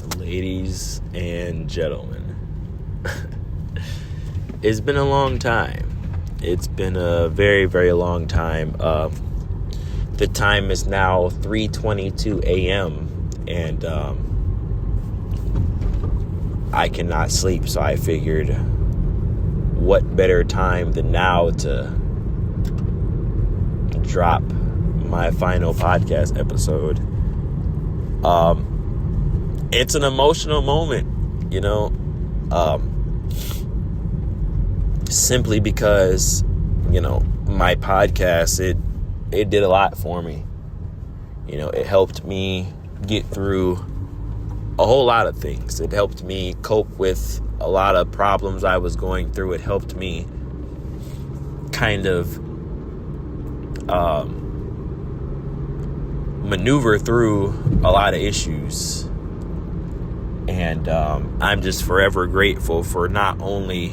Ladies and gentlemen, it's been a long time. It's been a very, very long time. The time is now 3:22 a.m. and I cannot sleep, so I figured what better time than now to drop my final podcast episode. It's an emotional moment, simply because, my podcast, it did a lot for me. It helped me get through a whole lot of things. It helped me cope with a lot of problems I was going through. It helped me kind of maneuver through a lot of issues. And I'm just forever grateful for not only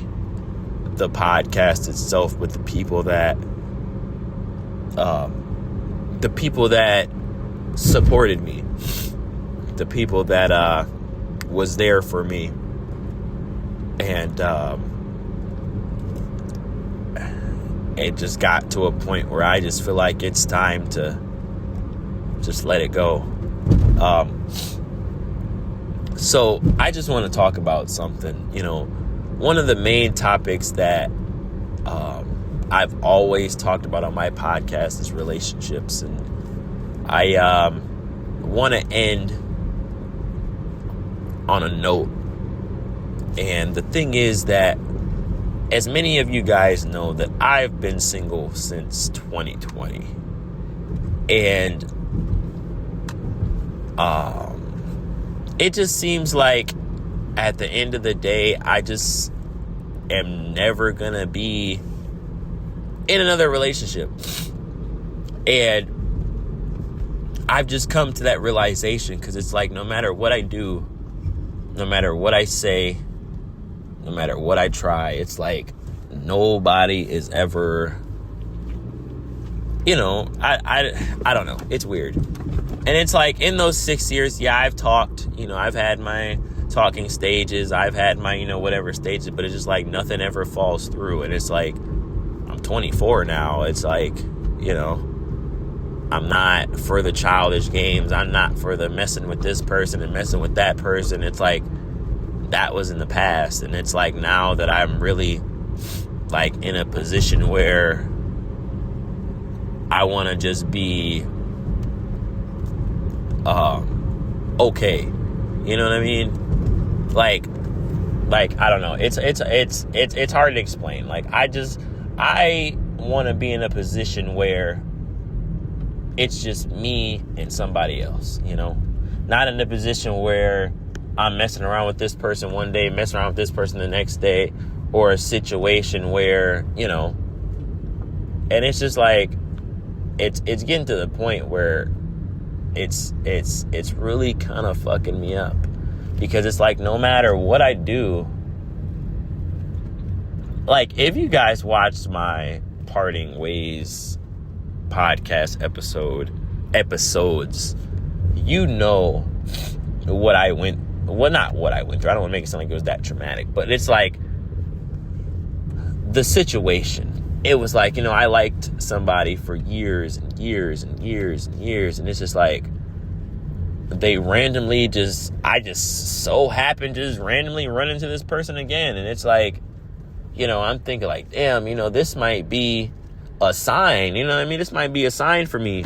the podcast itself, but the people that supported me, the people that was there for me. And it just got to a point where I just feel like it's time to just let it go. So I just want to talk about something. One of the main topics that I've always talked about on my podcast is relationships. And I want to end on a note. And the thing is that, as many of you guys know, that I've been single since 2020. And it just seems like at the end of the day, I just am never gonna be in another relationship. And I've just come to that realization, because it's like, no matter what I do, no matter what I say, no matter what I try, it's like nobody is ever, I don't know. It's weird. And it's like, in those 6 years, I've talked, I've had my talking stages, I've had my, whatever stages, but it's just like nothing ever falls through. And it's like, I'm 24 now. It's like, I'm not for the childish games. I'm not for the messing with this person and messing with that person. It's like, that was in the past. And it's like, now that I'm really like in a position where I want to just be okay, you know what I mean? Like I don't know. It's hard to explain. Like, I want to be in a position where it's just me and somebody else, not in a position where I'm messing around with this person one day, messing around with this person the next day, or a situation where, and it's just like, it's getting to the point where it's really kind of fucking me up, because it's like, no matter what I do, like, if you guys watched my Parting Ways podcast episodes, what I went, well, not what I went through. I don't want to make it sound like it was that traumatic, but it's like the situation. It was like, I liked somebody for years and years and years and years. And it's just like, they randomly I just so happened to just randomly run into this person again. And it's like, I'm thinking like, damn, this might be a sign, this might be a sign for me.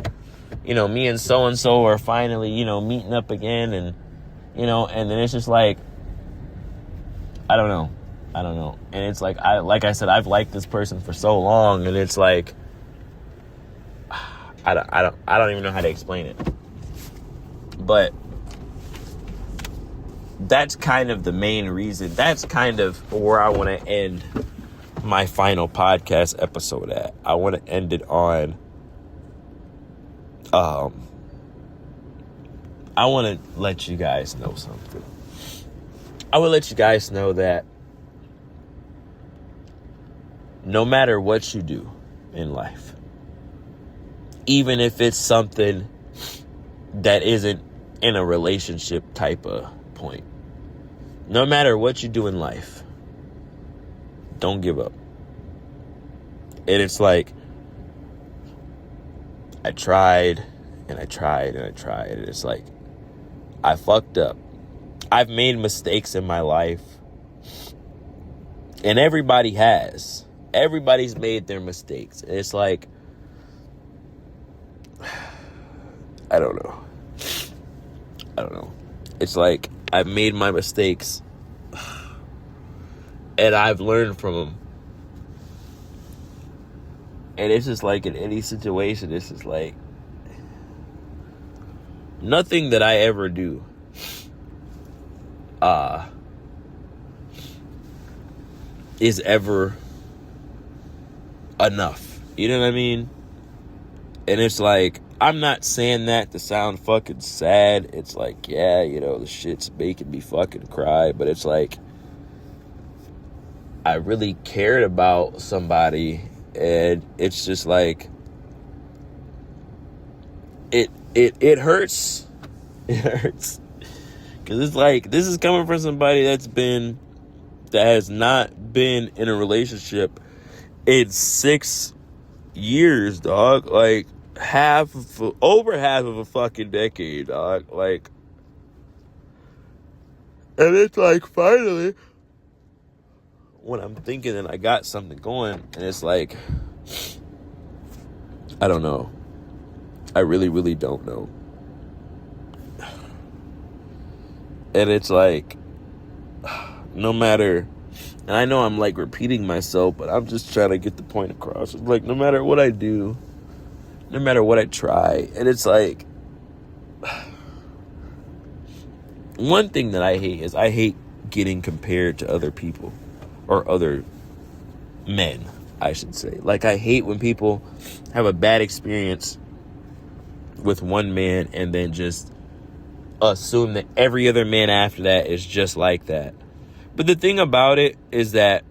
Me and so-and-so are finally, meeting up again. And, and then it's just like, I don't know. And it's like, like I said, I've liked this person for so long, and it's like, I don't even know how to explain it. But that's kind of the main reason. That's kind of where I want to end my final podcast episode at. I want to end it on, I want to let you guys know something. I will let you guys know that no matter what you do in life, even if it's something that isn't in a relationship type of point. No matter what you do in life, don't give up. And it's like, I tried and I tried and I tried. And it's like, I fucked up. I've made mistakes in my life. And everybody has. Everybody's made their mistakes. And it's like, I don't know. It's like, I've made my mistakes. And I've learned from them. And it's just like, in any situation, it's just like, nothing that I ever do is ever enough. You know what I mean? And it's like, I'm not saying that to sound fucking sad. It's like, yeah, you know, the shit's making me fucking cry. But it's like, I really cared about somebody. And it's just like, it hurts. It hurts. Because it's like, this is coming from somebody that has not been in a relationship in 6 years, dog. Like, over half of a fucking decade, dog. Like, and it's like, finally, when I'm thinking that I got something going, and it's like, I don't know. I really, really don't know. And it's like, no matter, and I know I'm like repeating myself, but I'm just trying to get the point across. It's like, no matter what I do, no matter what I try, and it's like, one thing that I hate is I hate getting compared to other people, or other men, I should say. Like, I hate when people have a bad experience with one man and then just assume that every other man after that is just like that. But the thing about it is that,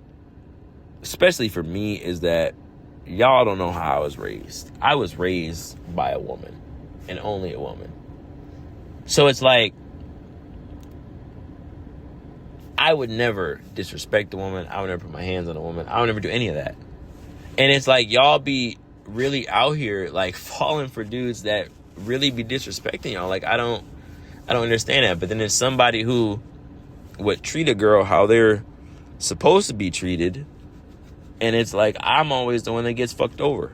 especially for me, is that y'all don't know how I was raised. I was raised by a woman, and only a woman. So it's like, I would never disrespect a woman. I would never put my hands on a woman. I would never do any of that. And it's like, y'all be really out here like falling for dudes that really be disrespecting y'all. Like, I don't understand that. But then there's somebody who would treat a girl how they're supposed to be treated. And it's like, I'm always the one that gets fucked over.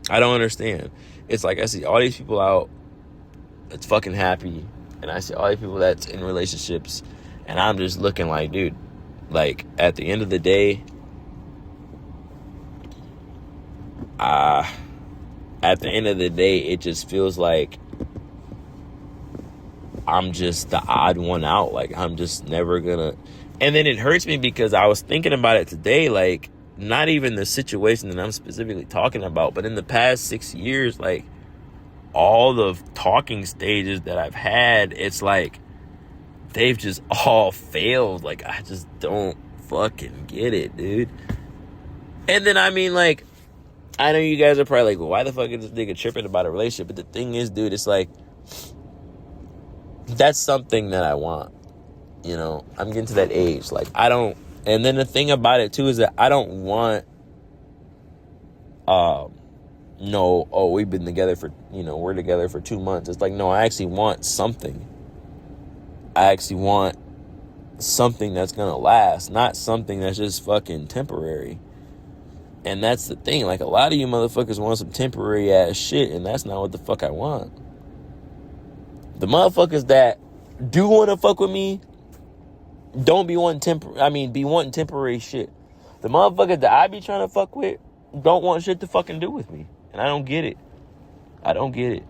I don't understand. It's like, I see all these people out that's fucking happy, and I see all these people that's in relationships, and I'm just looking like, dude, like, at the end of the day, it just feels like I'm just the odd one out. Like, I'm just never gonna. And then it hurts me because I was thinking about it today, like, not even the situation that I'm specifically talking about, but in the past 6 years, like, all the talking stages that I've had, it's like, they've just all failed. Like, I just don't fucking get it, dude. And then, I mean, like, I know you guys are probably like, well, why the fuck is this nigga tripping about a relationship? But the thing is, dude, it's like, that's something that I want. You know, I'm getting to that age. Like, I don't, and then the thing about it too is that I don't want, no, oh, we've been together for, you know, we're together for 2 months. It's like, no, I actually want something. I actually want something that's gonna last, not something that's just fucking temporary. And that's the thing. Like, a lot of you motherfuckers want some temporary ass shit, and that's not what the fuck I want. The motherfuckers that do want to fuck with me don't be wanting be wanting temporary shit. The motherfuckers that I be trying to fuck with don't want shit to fucking do with me. And I don't get it. I don't get it.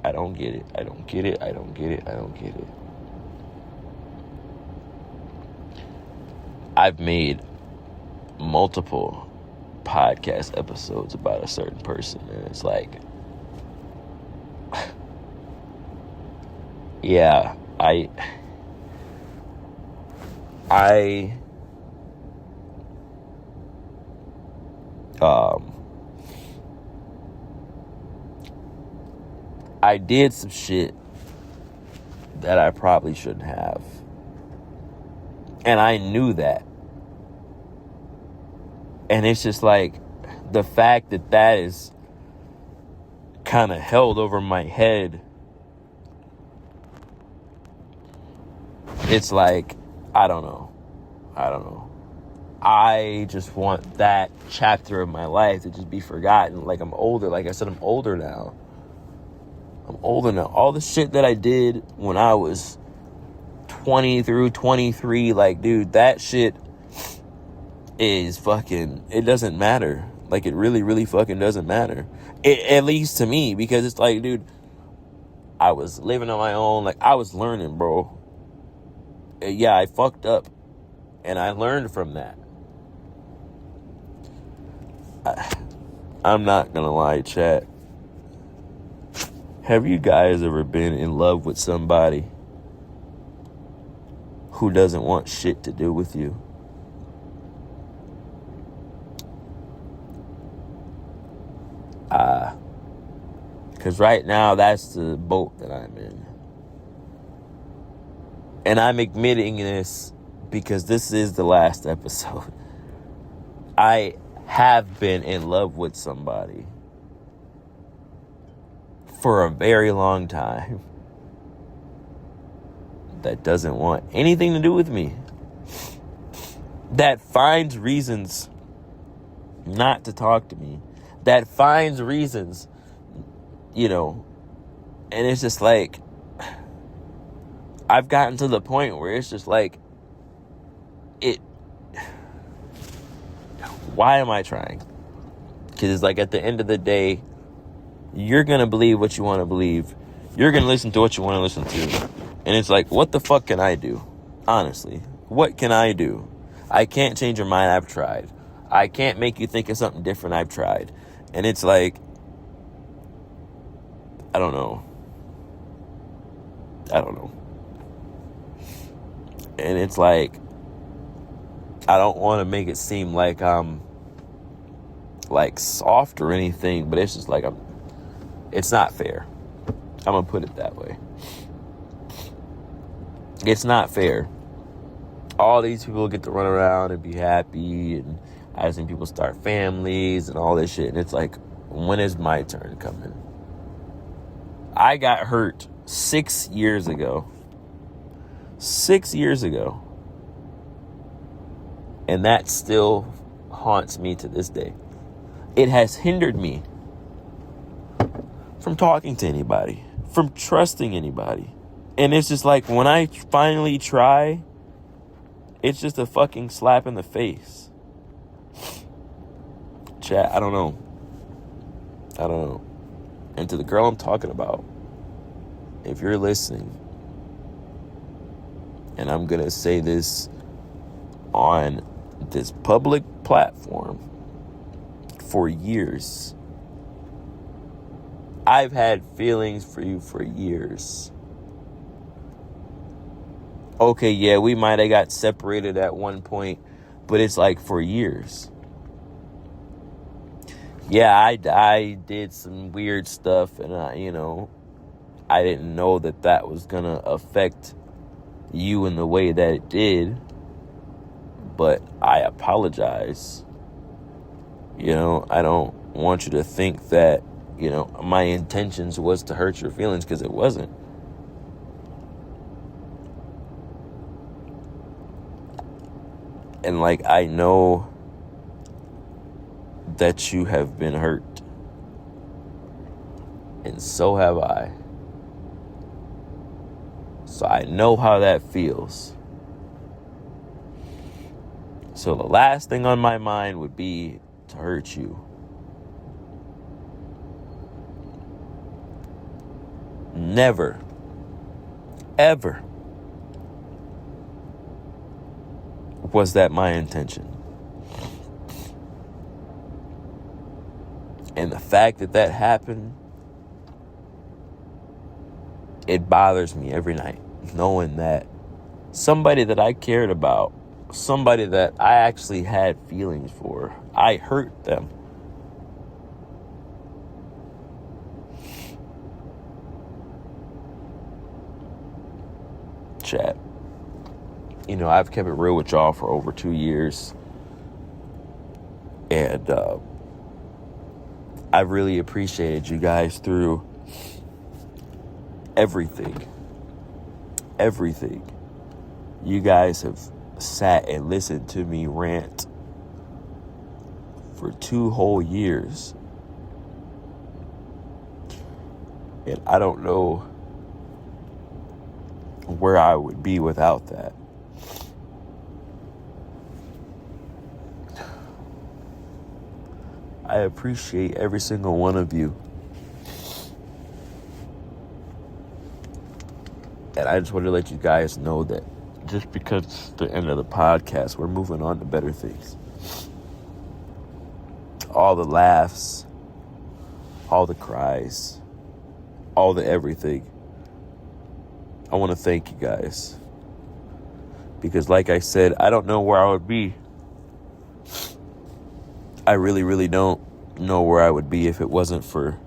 I don't get it. I don't get it. I don't get it. I don't get it. I've made multiple podcast episodes about a certain person, and it's like, yeah, I did some shit that I probably shouldn't have. And I knew that. And it's just like the fact that that is kind of held over my head. It's like, I don't know. I just want that chapter of my life to just be forgotten. Like, I'm older. Like I said, I'm older now. All the shit that I did when I was 20 through 23, like, dude, that shit is fucking, it doesn't matter. Like, it really, really fucking doesn't matter. At least to me, because it's like, dude, I was living on my own. Like, I was learning, bro. Yeah, I fucked up. And I learned from that. I'm not gonna lie, chat. Have you guys ever been in love with somebody who doesn't want shit to do with you? Because right now, that's the boat that I'm in. And I'm admitting this because this is the last episode. I have been in love with somebody for a very long time that doesn't want anything to do with me. That finds reasons not to talk to me. That finds reasons, and it's just like, I've gotten to the point where it's just like, why am I trying? Because it's like, at the end of the day, you're going to believe what you want to believe. You're going to listen to what you want to listen to. And it's like, what the fuck can I do? Honestly, what can I do? I can't change your mind. I've tried. I can't make you think of something different. I've tried. And it's like, I don't know. And it's like, I don't want to make it seem like I'm like soft or anything, but it's just like, it's not fair. I'm going to put it that way. It's not fair. All these people get to run around and be happy, and I've seen people start families and all this shit, and it's like, when is my turn coming? I got hurt 6 years ago. 6 years ago. And that still haunts me to this day. It has hindered me from talking to anybody, from trusting anybody. And it's just like, when I finally try, it's just a fucking slap in the face. Chat, I don't know. And to the girl I'm talking about, if you're listening, and I'm going to say this on this public platform, for years, I've had feelings for you for years. Okay, yeah, we might have got separated at one point, but it's like for years. Yeah, I did some weird stuff, and I didn't know that was gonna affect you in the way that it did, but I apologize. I don't want you to think that, my intentions was to hurt your feelings, because it wasn't. And like, I know that you have been hurt, and so have I. So I know how that feels. So the last thing on my mind would be to hurt you. Never, ever was that my intention. And the fact that happened, it bothers me every night, knowing that somebody that I cared about, somebody that I actually had feelings for, I hurt them. chat. You know, I've kept it real with y'all for over 2 years. And I've really appreciated you guys through everything. Everything. You guys have sat and listened to me rant for 2 whole years. And I don't know where I would be without that. I appreciate every single one of you. And I just want to let you guys know that just because it's the end of the podcast, we're moving on to better things. All the laughs, all the cries, all the everything. I want to thank you guys. Because like I said, I don't know where I would be. I really, really don't know where I would be if it wasn't for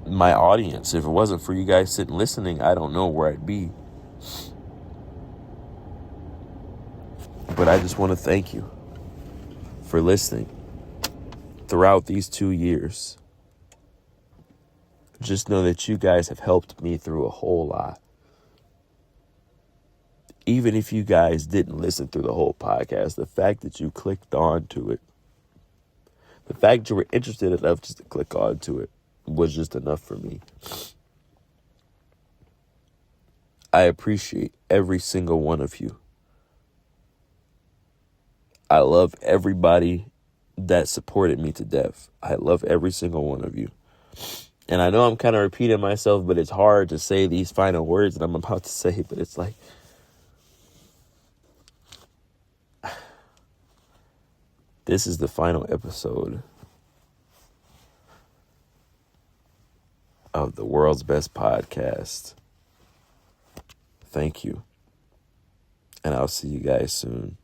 my audience. If it wasn't for you guys sitting listening, I don't know where I'd be. But I just want to thank you for listening throughout these 2 years. Just know that you guys have helped me through a whole lot. Even if you guys didn't listen through the whole podcast, the fact that you clicked on to it, the fact that you were interested enough just to click on to it was just enough for me. I appreciate every single one of you. I love everybody that supported me to death. I love every single one of you. And I know I'm kind of repeating myself, but it's hard to say these final words that I'm about to say, but it's like, this is the final episode of the world's best podcast. Thank you. And I'll see you guys soon.